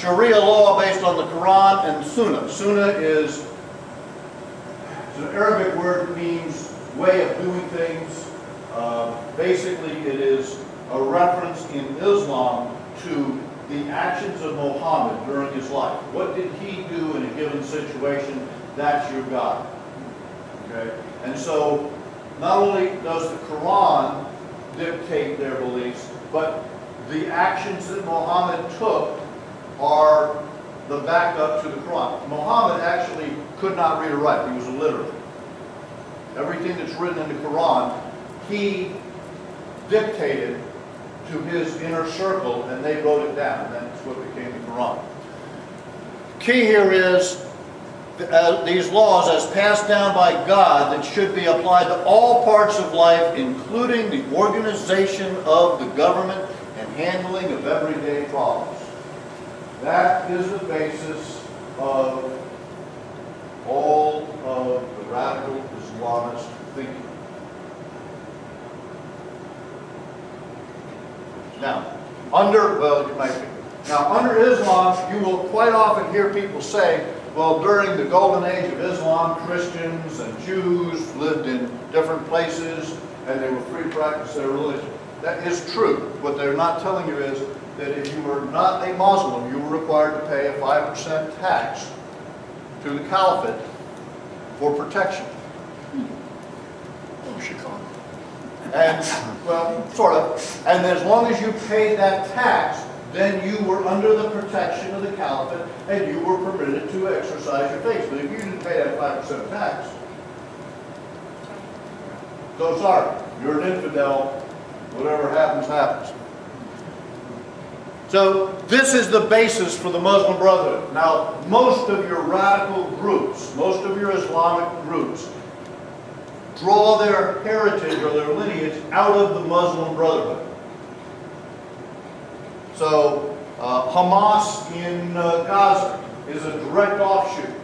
Sharia law based on the Quran, and Sunnah. Sunnah is an Arabic word that means way of doing things. Basically, it is a reference in Islam to the actions of Muhammad during his life. What did he do in a given situation? That's your God. Okay? And so, not only does the Quran dictate their beliefs, but the actions that Muhammad took are the backup to the Quran. Muhammad actually could not read or write. He was illiterate. Everything that's written in the Quran, he dictated to his inner circle, and they wrote it down, and that's what became the Quran. Key here is these laws as passed down by God that should be applied to all parts of life, including the organization of the government and handling of everyday problems. That is the basis of all of the radical Islamist thinking. Now, under Islam, you will quite often hear people say, well, during the golden age of Islam, Christians and Jews lived in different places and they were free to practice their religion. That is true. What they're not telling you is that if you were not a Muslim, you were required to pay a 5% tax to the caliphate for protection. Oh, Chicago. And, well, sort of. And as long as you paid that tax, then you were under the protection of the caliphate and you were permitted to exercise your faith. But if you didn't pay that 5% tax, so sorry, you're an infidel. Whatever happens, happens. So this is the basis for the Muslim Brotherhood. Now, most of your radical groups, most of your Islamic groups, draw their heritage or their lineage out of the Muslim Brotherhood. So Hamas in Gaza is a direct offshoot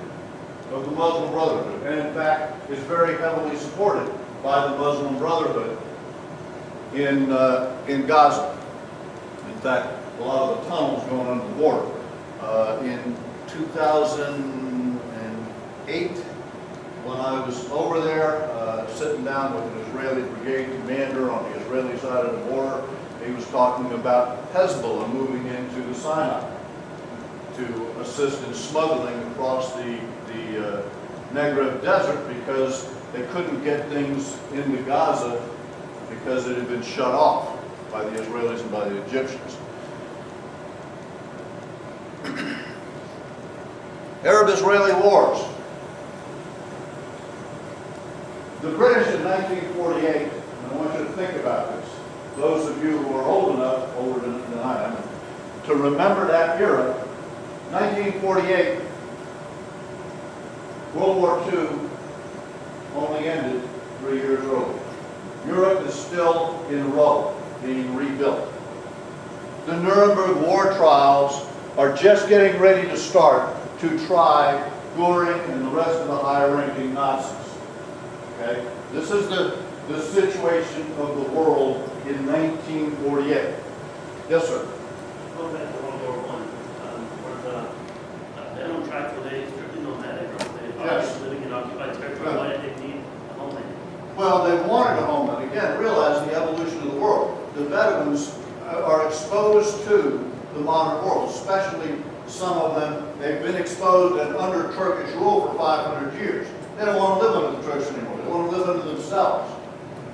of the Muslim Brotherhood, and in fact is very heavily supported by the Muslim Brotherhood in Gaza. In fact, a lot of the tunnels going under the border. In 2008, when I was over there sitting down with an Israeli brigade commander on the Israeli side of the border, he was talking about Hezbollah moving into the Sinai to assist in smuggling across the Negev desert because they couldn't get things into Gaza because it had been shut off by the Israelis and by the Egyptians. Arab-Israeli wars. The British in 1948, and I want you to think about this, those of you who are old enough, older than I am, to remember that era, 1948, World War II only ended 3 years early. Europe is still in Rome, being rebuilt. The Nuremberg war trials are just getting ready to start to try Göring and the rest of the higher-ranking Nazis. Okay? This is the situation of the world in 1948. Yes, sir? Going back to World War I, were the men on track for the strictly nomadic, or were they Yes. living in occupied territory? Why did they need a homeland? Well, they wanted a homeland. Again, realize the evolution of the world. The Bedouins are exposed to the modern world, especially some of them. They've been exposed and under Turkish rule for 500 years. They don't want to live under the Turks anymore. They want to live under themselves.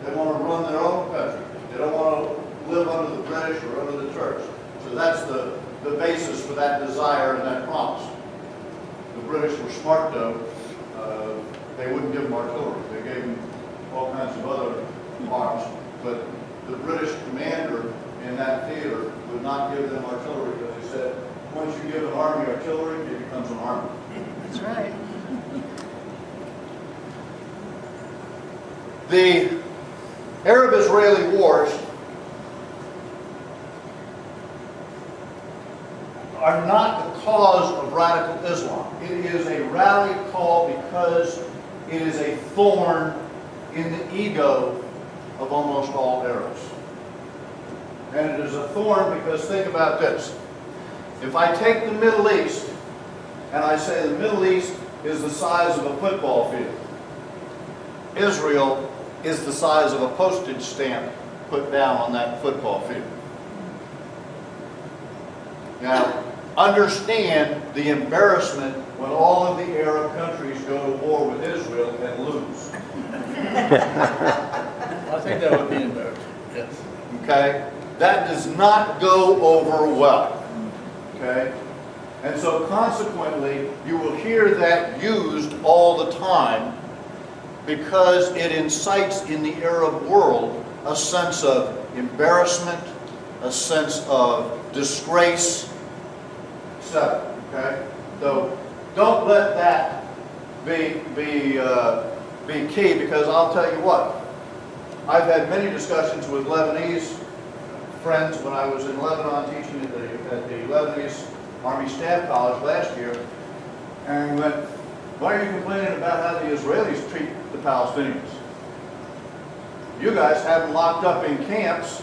They want to run their own country. They don't want to live under the British or under the Turks. So that's the basis for that desire and that promise. The British were smart, though. They wouldn't give them artillery. They gave them all kinds of other arms. But the British commander in that theater would not give them artillery because he said, once you give an army artillery, it becomes an army. That's right. The Arab-Israeli wars are not the cause of radical Islam. It is a rally call because it is a thorn in the ego of almost all Arabs. And it is a thorn because, think about this. If I take the Middle East and I say the Middle East is the size of a football field, Israel is the size of a postage stamp put down on that football field. Now, understand the embarrassment when all of the Arab countries go to war with Israel and lose. I think that would be embarrassing, yes. Okay? That does not go over well. Okay? And so consequently, you will hear that used all the time because it incites in the Arab world a sense of embarrassment, a sense of disgrace, etc. Okay? So don't let that be key, because I'll tell you what, I've had many discussions with Lebanese friends when I was in Lebanon teaching at the Lebanese Army Staff College last year, and we went, why are you complaining about how the Israelis treat the Palestinians? You guys have them locked up in camps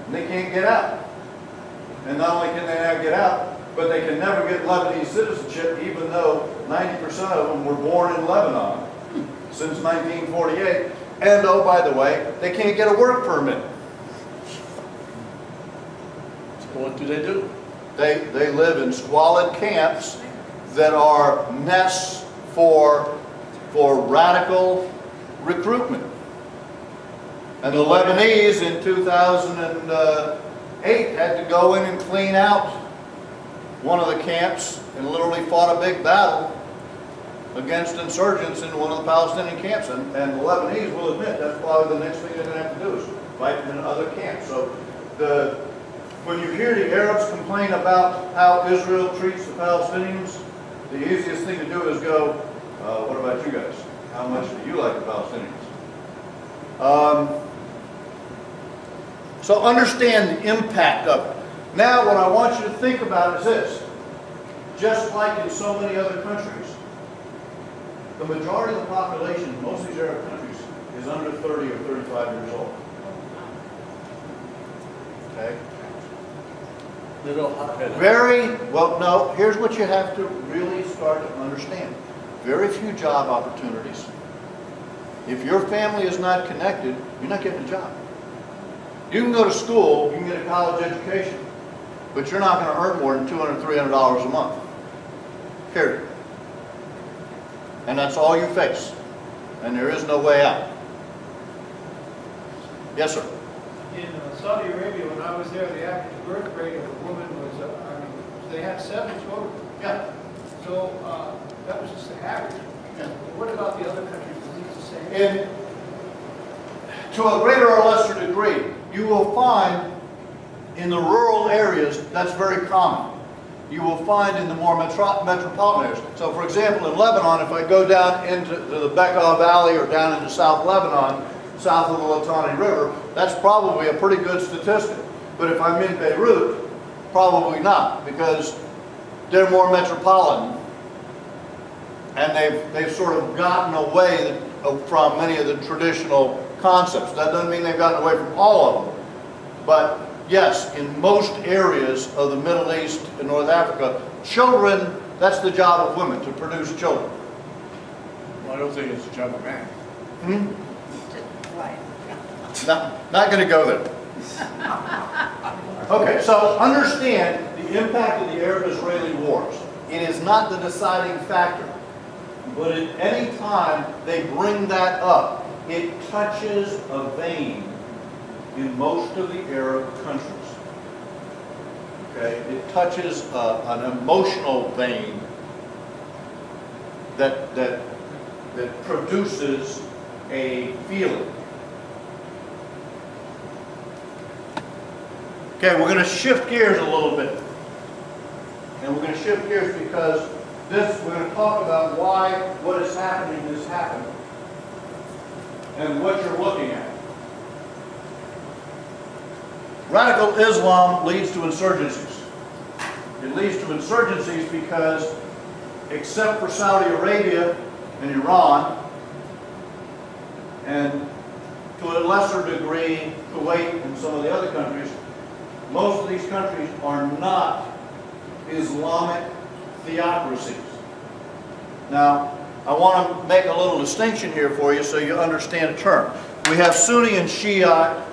and they can't get out. And not only can they not get out, but they can never get Lebanese citizenship, even though 90% of them were born in Lebanon since 1948. And oh, by the way, they can't get a work permit. So what do they do? They live in squalid camps that are nests for radical recruitment. And the Lebanese in 2008 had to go in and clean out one of the camps and literally fought a big battle against insurgents in one of the Palestinian camps. And the Lebanese will admit that's probably the next thing they're going to have to do is fight in other camps. So when you hear the Arabs complain about how Israel treats the Palestinians, the easiest thing to do is go, what about you guys? How much do you like the Palestinians? So understand the impact of it. Now what I want you to think about is this. Just like in so many other countries, the majority of the population in most of these Arab countries is under 30 or 35 years old. Okay? Little hot-headed. Well, no, here's what you have to really start to understand. Very few job opportunities. If your family is not connected, you're not getting a job. You can go to school, you can get a college education, but you're not going to earn more than $200, $300 a month. Period. And that's all you face. And there is no way out. Yes, sir. In Saudi Arabia, when I was there, the average birth rate of a woman was, they had 7 children. Yeah. So that was just the average. Yeah. What about the other countries? Is it the same? And to a greater or lesser degree, you will find in the rural areas that's very common. You will find in the more metropolitan areas. So for example, in Lebanon, if I go down into the Bekaa Valley or down into South Lebanon, south of the Litani River, that's probably a pretty good statistic. But if I'm in Beirut, probably not, because they're more metropolitan and they've sort of gotten away from many of the traditional concepts. That doesn't mean they've gotten away from all of them. But yes, in most areas of the Middle East and North Africa, children, that's the job of women, to produce children. Well, I don't think it's a job of man. Right. Not going to go there. Okay, so understand the impact of the Arab-Israeli wars. It is not the deciding factor. But at any time they bring that up, it touches a vein in most of the Arab countries. Okay, it touches an emotional vein that produces a feeling. Okay, we're going to shift gears a little bit. And we're going to shift gears because we're going to talk about why what is happening has happened and what you're looking at. Radical Islam leads to insurgencies. It leads to insurgencies because, except for Saudi Arabia and Iran, and to a lesser degree Kuwait and some of the other countries, most of these countries are not Islamic theocracies. Now, I want to make a little distinction here for you so you understand the term. We have Sunni and Shia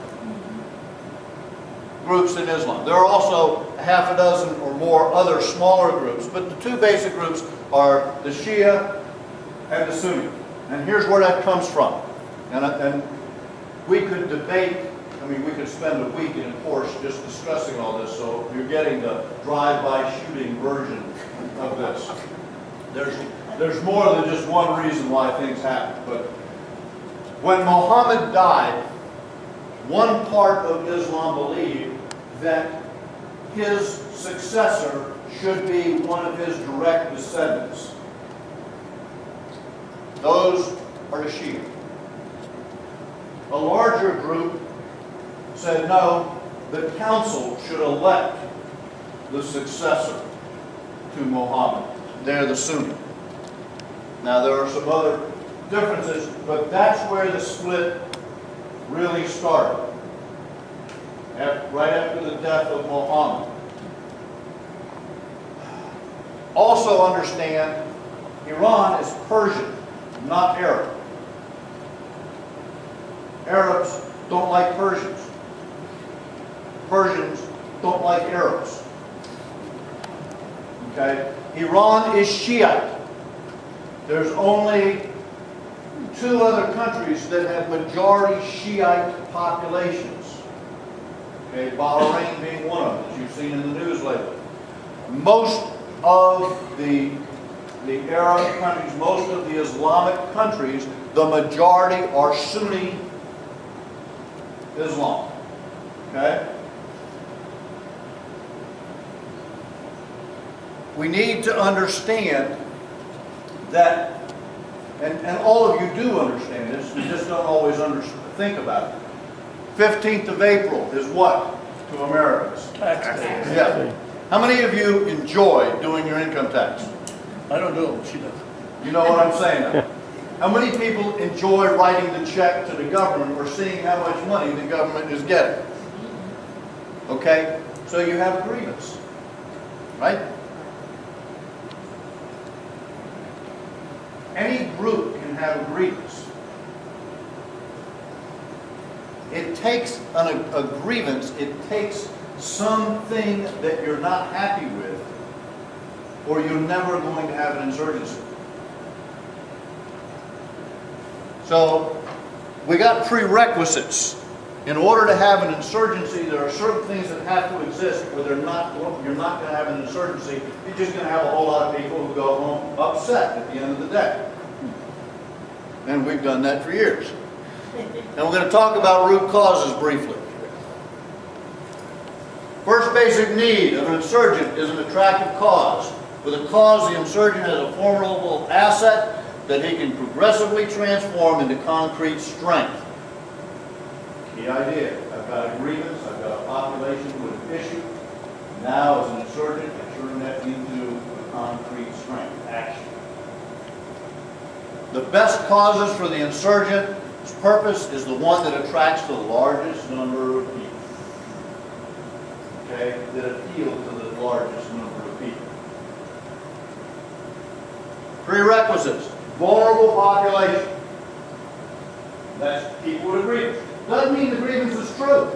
groups in Islam. There are also half a dozen or more other smaller groups, but the two basic groups are the Shia and the Sunni. And here's where that comes from. And we could debate, I mean, we could spend a week in a course just discussing all this, so you're getting the drive-by shooting version of this. There's more than just one reason why things happen. But when Muhammad died, one part of Islam believed that his successor should be one of his direct descendants. Those are the Shia. A larger group said no, the council should elect the successor to Muhammad. They're the Sunni. Now there are some other differences, but that's where the split really started. Right after the death of Muhammad. Also understand, Iran is Persian, not Arab. Arabs don't like Persians. Persians don't like Arabs. Okay? Iran is Shiite. There's only two other countries that have majority Shiite populations. Okay, Bahrain being one of them, that you've seen in the news lately. Most of the Arab countries, most of the Islamic countries, the majority are Sunni Islam. Okay? We need to understand that, and all of you do understand this, you just don't always think about it. 15th of April is what to Americans? Tax day. Yeah. How many of you enjoy doing your income tax? I don't do it, she does. You know what I'm saying? How many people enjoy writing the check to the government or seeing how much money the government is getting? Okay? So you have a grievance, right? Any group can have a grievance. It takes a grievance, it takes something that you're not happy with, or you're never going to have an insurgency. So, we got prerequisites. In order to have an insurgency, there are certain things that have to exist, or you're not going to have an insurgency. You're just going to have a whole lot of people who go home upset at the end of the day. And we've done that for years. And we're going to talk about root causes briefly. First basic need of an insurgent is an attractive cause. With a cause, the insurgent has a formidable asset that he can progressively transform into concrete strength. Key idea. I've got a grievance, I've got a population with an issue. Now, as an insurgent, I turn that into a concrete strength, action. The best causes for the insurgent's purpose is the one that attracts the largest number of people. Okay? That appeal to the largest number of people. Prerequisites. Vulnerable population. That's people with a grievance. Doesn't mean the grievance is true.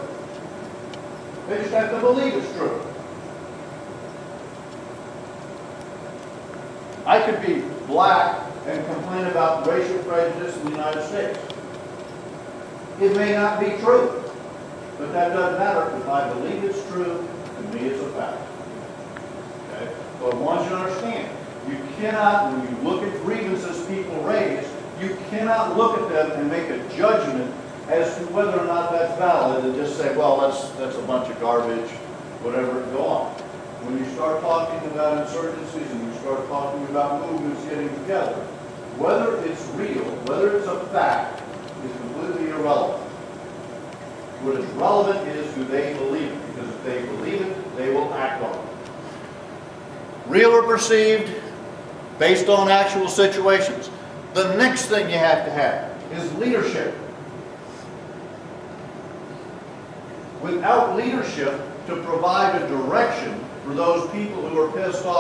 They just have to believe it's true. I could be black and complain about racial prejudice in the United States. It may not be true, but that doesn't matter. If I believe it's true, to me it's a fact. Okay? But I want you to understand, you cannot, when you look at grievances people raise, you cannot look at them and make a judgment as to whether or not that's valid and just say, well, that's a bunch of garbage, whatever, go on. When you start talking about insurgencies and you start talking about movements getting together, whether it's real, whether it's a fact, is completely irrelevant. What is relevant is, do they believe it? Because if they believe it, they will act on it. Real or perceived, based on actual situations. The next thing you have to have is leadership. Without leadership to provide a direction for those people who are pissed off